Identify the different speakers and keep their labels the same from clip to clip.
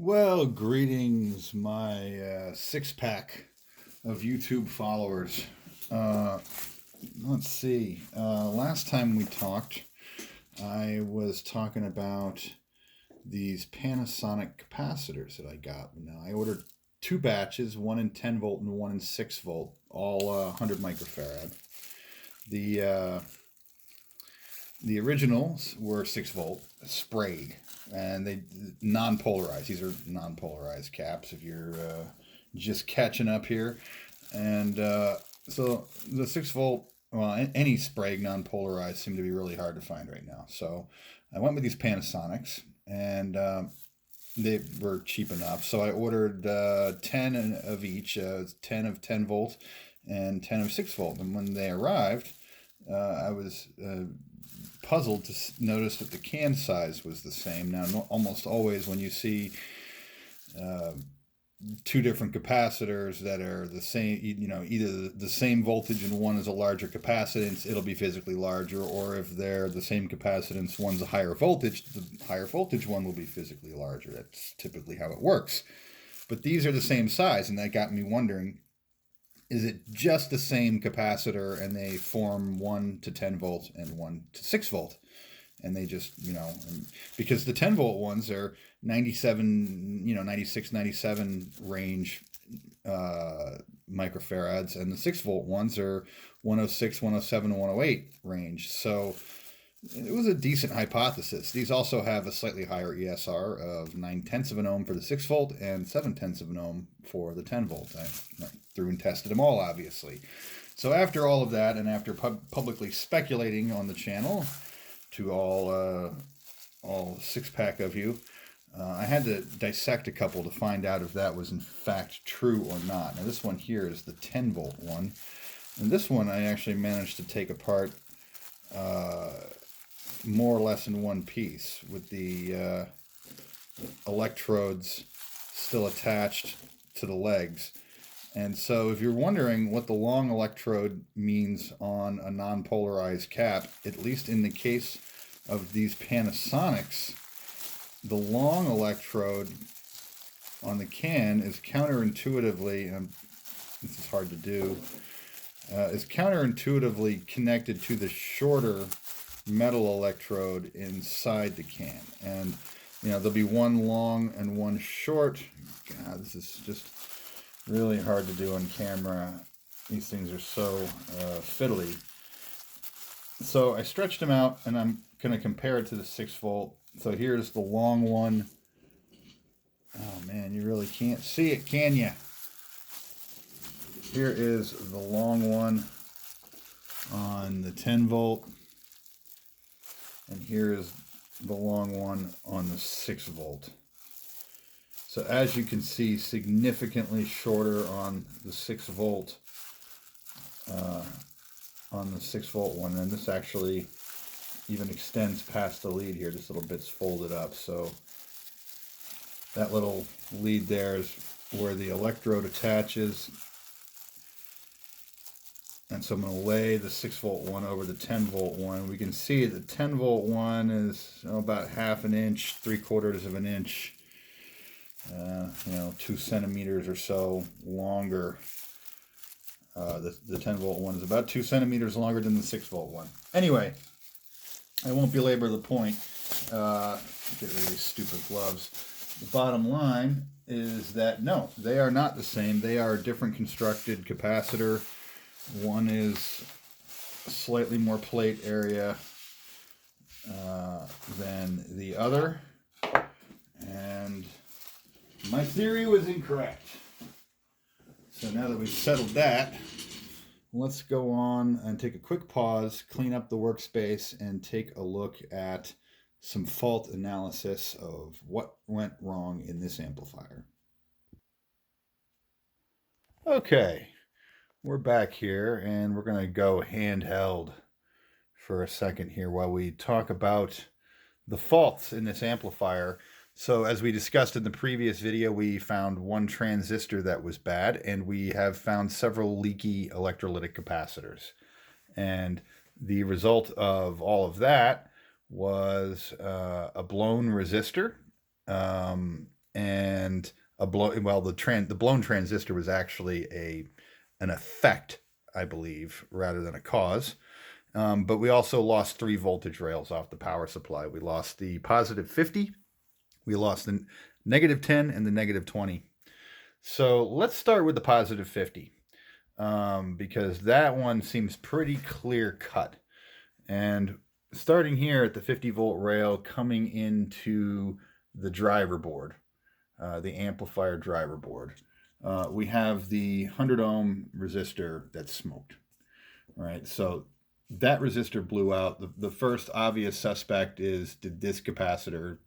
Speaker 1: Well, greetings, my six-pack of YouTube followers. Uh, let's see. Last time we talked, I was talking about these Panasonic capacitors that I got. Now, I ordered two batches, one in 10 volt and one in 6 volt, all 100 microfarad. The originals were 6 volt, sprayed, and they non-polarized. These are non-polarized caps if you're just catching up here. And so the 6 volt, well, any Sprague non-polarized seem to be really hard to find right now. So I went with these Panasonics, and they were cheap enough. So I ordered 10 of each, 10 of 10 volt and 10 of 6 volt. And when they arrived, I was puzzled to notice that the can size was the same. Now, almost always when you see two different capacitors that are the same, either the same voltage and one is a larger capacitance, it'll be physically larger, or if they're the same capacitance, one's a higher voltage, the higher voltage one will be physically larger. That's typically how it works. But these are the same size, and that got me wondering, is it just the same capacitor and they form 1 to 10 volt and 1 to 6 volt? And they just, because the 10 volt ones are 97, 96, 97 range microfarads, and the 6 volt ones are 106, 107, 108 range. So it was a decent hypothesis. These also have a slightly higher ESR of 9/10 of an ohm for the 6 volt and 7/10 of an ohm for the 10 volt. I went through and tested them all, obviously. So after all of that, and after publicly speculating on the channel to all six-pack of you, I had to dissect a couple to find out if that was in fact true or not. Now this one here is the 10 volt one, and this one I actually managed to take apart more or less in one piece, with the electrodes still attached to the legs. And so if you're wondering what the long electrode means on a non-polarized cap, at least in the case of these Panasonics, the long electrode on the can is counterintuitively, and this is hard to do, is counterintuitively connected to the shorter metal electrode inside the can. And there'll be one long and one short. God, this is just really hard to do on camera. These things are so fiddly. So I stretched them out, and I'm going to compare it to the 6 volt. So here's the long one. Oh man, you really can't see it, can you? Here is the long one on the 10 volt. And here is the long one on the 6 volt. So as you can see, significantly shorter on the 6 volt, one. And this actually even extends past the lead here. This little bit's folded up. So that little lead there is where the electrode attaches. And so I'm going to lay the 6 volt one over the 10 volt one. We can see the 10 volt one is about 1/2 inch, 3/4 of an inch, 2 centimeters or so longer. The 10 volt one is about 2 centimeters longer than the 6 volt one. Anyway, I won't belabor the point. Get rid of these stupid gloves. The bottom line is that no, they are not the same. They are a different constructed capacitor. One is slightly more plate area than the other, and my theory was incorrect. So now that we've settled that, let's go on and take a quick pause, clean up the workspace, and take a look at some fault analysis of what went wrong in this amplifier. Okay. We're back here, and we're going to go handheld for a second here while we talk about the faults in this amplifier. So as we discussed in the previous video, we found one transistor that was bad, and we have found several leaky electrolytic capacitors. And the result of all of that was a blown resistor, and the blown transistor was actually an effect, I believe, rather than a cause. But we also lost 3 voltage rails off the power supply. We lost the positive 50, we lost the negative 10, and the negative 20. So let's start with the positive 50, because that one seems pretty clear cut. And starting here at the 50 volt rail coming into the driver board, the amplifier driver board, we have the 100 ohm resistor that's smoked. Right, so that resistor blew out. The first obvious suspect is, did this capacitor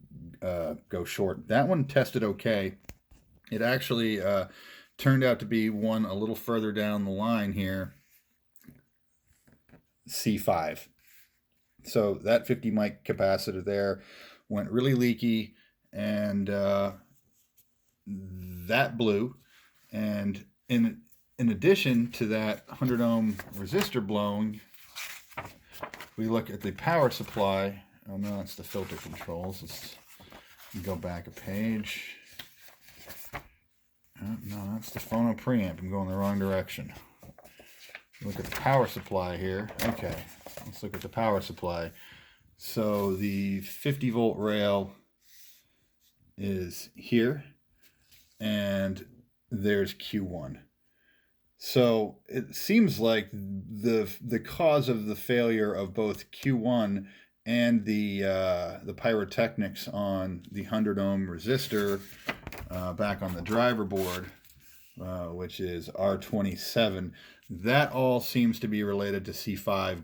Speaker 1: go short? That one tested okay. It actually turned out to be one a little further down the line here, C5. So that 50 mic capacitor there went really leaky, and that blew. And in addition to that 100 ohm resistor blowing, we look at the power supply. Oh no, it's the filter controls. Let's go back a page. Oh, no, that's the phono preamp. I'm going the wrong direction. Look at the power supply here. Okay, let's look at the power supply. So the 50 volt rail is here, and there's Q1. So it seems like the cause of the failure of both Q1 and the pyrotechnics on the 100 ohm resistor back on the driver board, which is R27, that all seems to be related to C5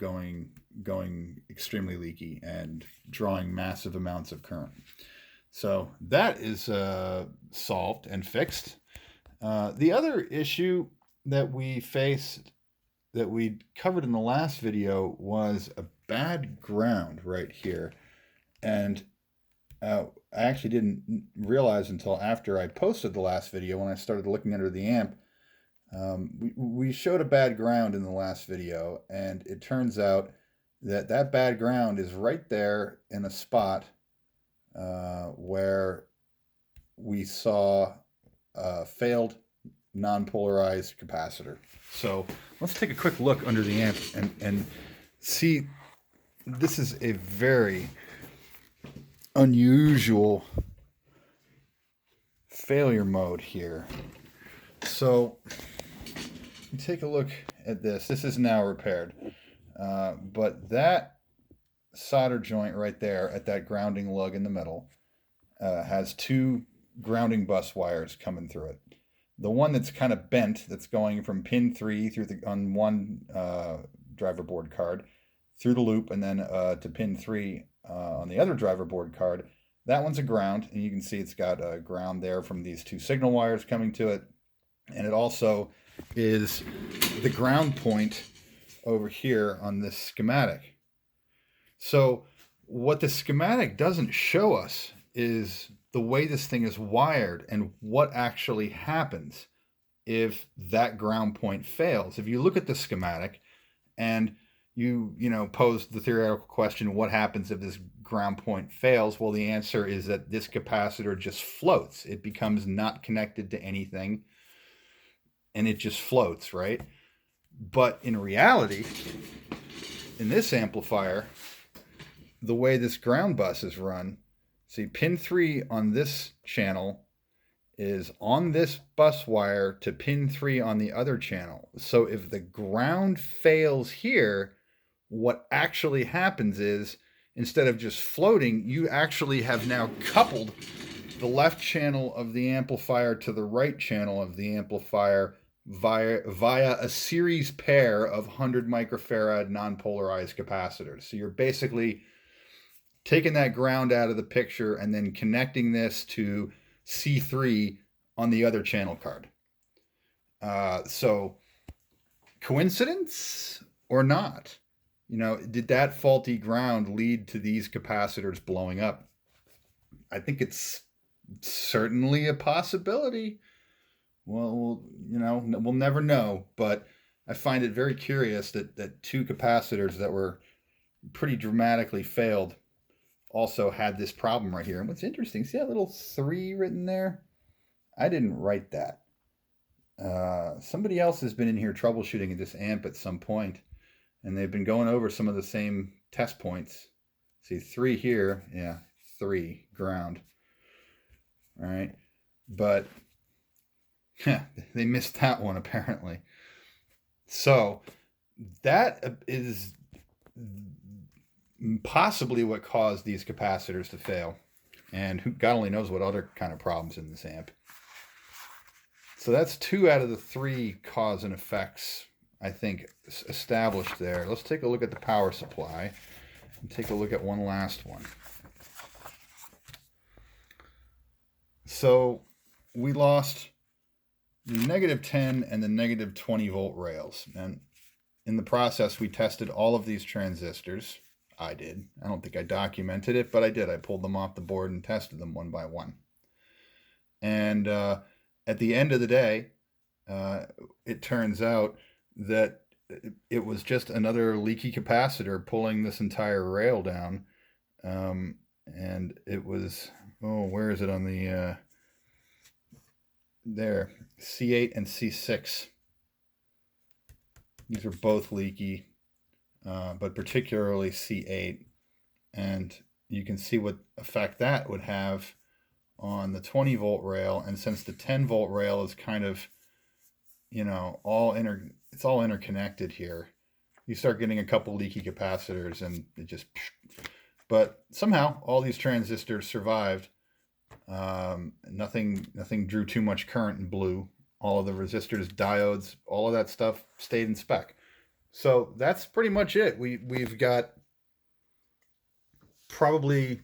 Speaker 1: going extremely leaky and drawing massive amounts of current. So that is solved and fixed. The other issue that we faced, that we covered in the last video, was a bad ground right here. And I actually didn't realize until after I posted the last video, when I started looking under the amp. We showed a bad ground in the last video, and it turns out that bad ground is right there in a spot where we saw a failed non-polarized capacitor. So let's take a quick look under the amp and see. This is a very unusual failure mode here. So take a look at this. This is now repaired, but that solder joint right there at that grounding lug in the middle has 2 grounding bus wires coming through it. The one that's kind of bent, that's going from pin 3 through on one driver board card through the loop, and then to pin 3 on the other driver board card, that one's a ground, and you can see it's got a ground there from these 2 signal wires coming to it. And it also is the ground point over here on this schematic. So what the schematic doesn't show us is the way this thing is wired and what actually happens if that ground point fails. If you look at the schematic and you pose the theoretical question, what happens if this ground point fails? Well, the answer is that this capacitor just floats. It becomes not connected to anything, and it just floats, right? But in reality, in this amplifier, the way this ground bus is run, see, pin 3 on this channel is on this bus wire to pin 3 on the other channel. So if the ground fails here, what actually happens is, instead of just floating, you actually have now coupled the left channel of the amplifier to the right channel of the amplifier via a series pair of 100 microfarad non-polarized capacitors. So you're basically taking that ground out of the picture and then connecting this to C3 on the other channel card. So coincidence or not? Did that faulty ground lead to these capacitors blowing up? I think it's certainly a possibility. Well, we'll never know, but I find it very curious that 2 capacitors that were pretty dramatically failed also had this problem right here. And what's interesting, see that little 3 written there? I didn't write that. Somebody else has been in here troubleshooting this amp at some point, and they've been going over some of the same test points. See, 3 here, yeah, 3, ground. All right, but they missed that one apparently. So that is possibly what caused these capacitors to fail. And God only knows what other kind of problems in this amp. So that's 2 out of the 3 cause and effects, I think, established there. Let's take a look at the power supply and take a look at one last one. So we lost the -10 and the -20 volt rails. And in the process, we tested all of these transistors. I did. I don't think I documented it, but I did. I pulled them off the board and tested them one by one. And at the end of the day, it turns out that it was just another leaky capacitor pulling this entire rail down. And it was, oh, where is it on the, there, C8 and C6. These are both leaky, but particularly C8. And you can see what effect that would have on the 20 volt rail. And since the 10 volt rail is kind of, you know, it's all interconnected here, you start getting a couple leaky capacitors and it just, but somehow all these transistors survived. Nothing drew too much current and blew. All of the resistors, diodes, all of that stuff stayed in spec. So that's pretty much it. We've got probably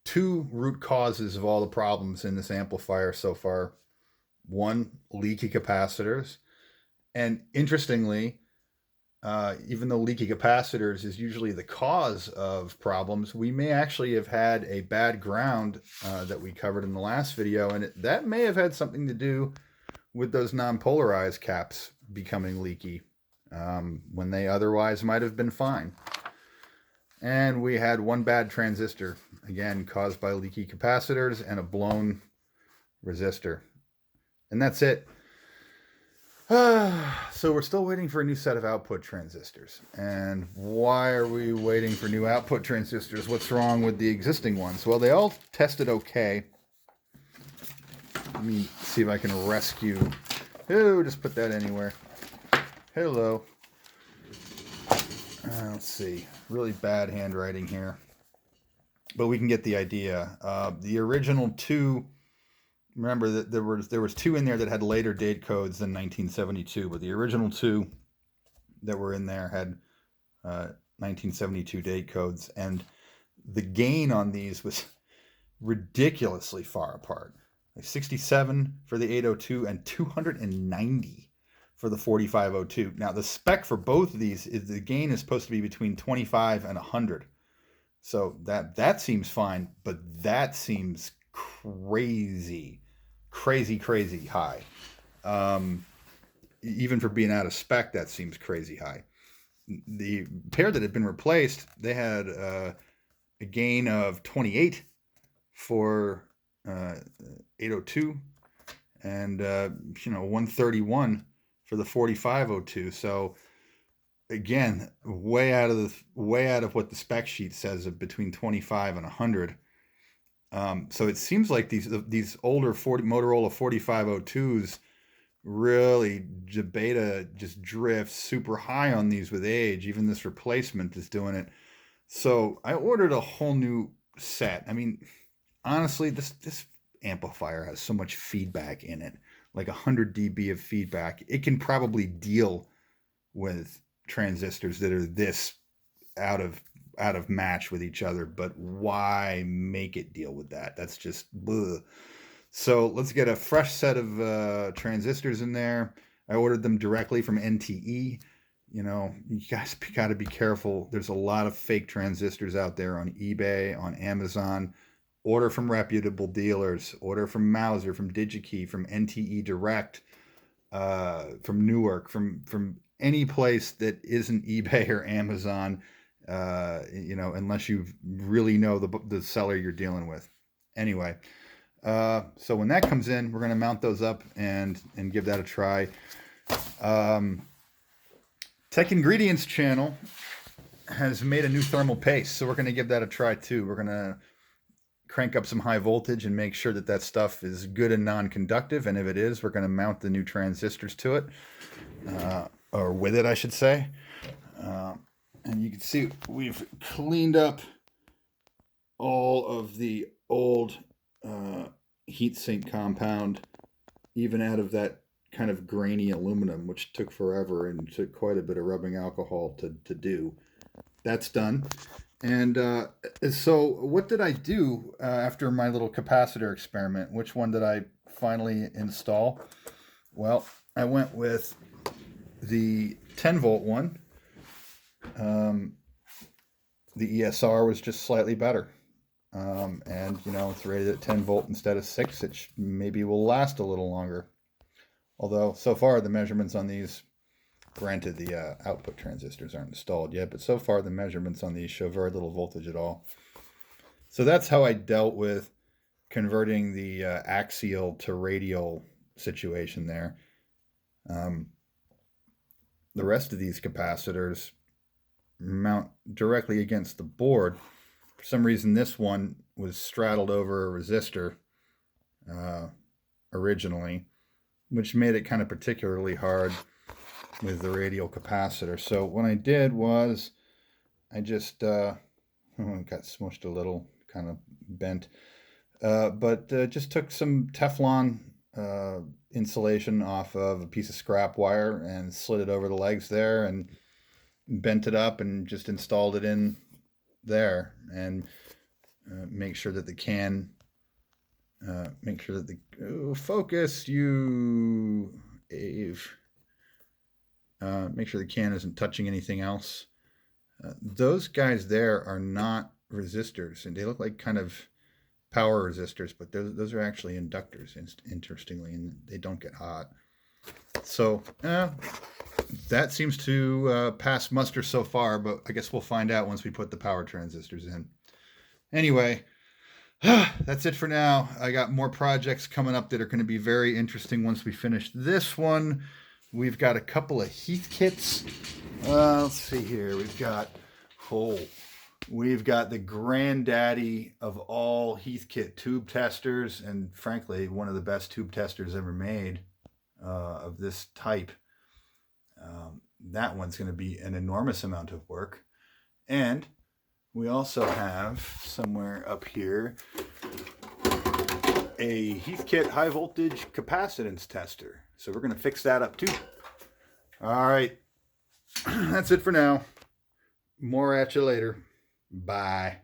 Speaker 1: 2 root causes of all the problems in this amplifier so far. 1, leaky capacitors. And interestingly, even though leaky capacitors is usually the cause of problems, we may actually have had a bad ground that we covered in the last video, and that may have had something to do with those non-polarized caps becoming leaky when they otherwise might have been fine. And we had 1 bad transistor, again, caused by leaky capacitors and a blown resistor. And that's it. So we're still waiting for a new set of output transistors. And why are we waiting for new output transistors? What's wrong with the existing ones? Well, they all tested okay. Let me see if I can rescue. Oh, just put that anywhere. Hello. Let's see. Really bad handwriting here. But we can get the idea. The original 2, remember that there was 2 in there that had later date codes than 1972, but the original 2 that were in there had 1972 date codes, and the gain on these was ridiculously far apart. Like 67 for the 802 and 290 for the 4502. Now the spec for both of these is the gain is supposed to be between 25 and 100. So that seems fine, but that seems crazy high. Even for being out of spec, that seems crazy high. The pair that had been replaced, they had a gain of 28 for 802 and 131 for the 4502. So again, way out of what the spec sheet says of between 25 and 100. So it seems like these older Motorola 4502s really, the beta just drifts super high on these with age. Even this replacement is doing it. So I ordered a whole new set. I mean, honestly, this amplifier has so much feedback in it, like 100 dB of feedback. It can probably deal with transistors that are this out of match with each other, but why make it deal with that? That's just bleh. So let's get a fresh set of transistors in there. I ordered them directly from NTE. You know, you guys got to be careful. There's a lot of fake transistors out there on eBay, on Amazon. Order from reputable dealers. Order from Mauser, from DigiKey, from NTE Direct, from Newark, from any place that isn't eBay or Amazon. you know, unless you really know the seller you're dealing with. Anyway, so when that comes in, we're going to mount those up and give that a try. Tech Ingredients channel has made a new thermal paste, so we're going to give that a try too. We're going to crank up some high voltage and make sure that that stuff is good and non-conductive, and if it is, we're going to mount the new transistors to it, or with it, I should say. And you can see we've cleaned up all of the old heatsink compound, even out of that kind of grainy aluminum, which took forever and took quite a bit of rubbing alcohol to do. That's done. And so what did I do after my little capacitor experiment? Which one did I finally install? Well, I went with the 10 volt one. The ESR was just slightly better. And, you know, it's rated at 10 volt instead of 6. It maybe will last a little longer. Although, so far, the measurements on these, granted the output transistors aren't installed yet, but so far the measurements on these show very little voltage at all. So that's how I dealt with converting the axial to radial situation there. The rest of these capacitors mount directly against the board. For some reason, this one was straddled over a resistor originally, which made it kind of particularly hard with the radial capacitor. So what I did was I just got smushed a little, kind of bent, but just took some Teflon insulation off of a piece of scrap wire and slid it over the legs there and bent it up and just installed it in there, and make sure that the can make sure that the focus you make sure the can isn't touching anything else. Those guys there are not resistors, and they look like kind of power resistors, but those are actually inductors, interestingly, and they don't get hot. So that seems to pass muster so far, but I guess we'll find out once we put the power transistors in. Anyway, that's it for now. I got more projects coming up that are going to be very interesting once we finish this one. We've got a couple of Heath kits. Let's see here. We've got the granddaddy of all Heath kit tube testers, and frankly, one of the best tube testers ever made of this type. That one's going to be an enormous amount of work. And we also have somewhere up here a Heathkit high voltage capacitance tester. So we're going to fix that up too. All right. That's it for now. More at you later. Bye.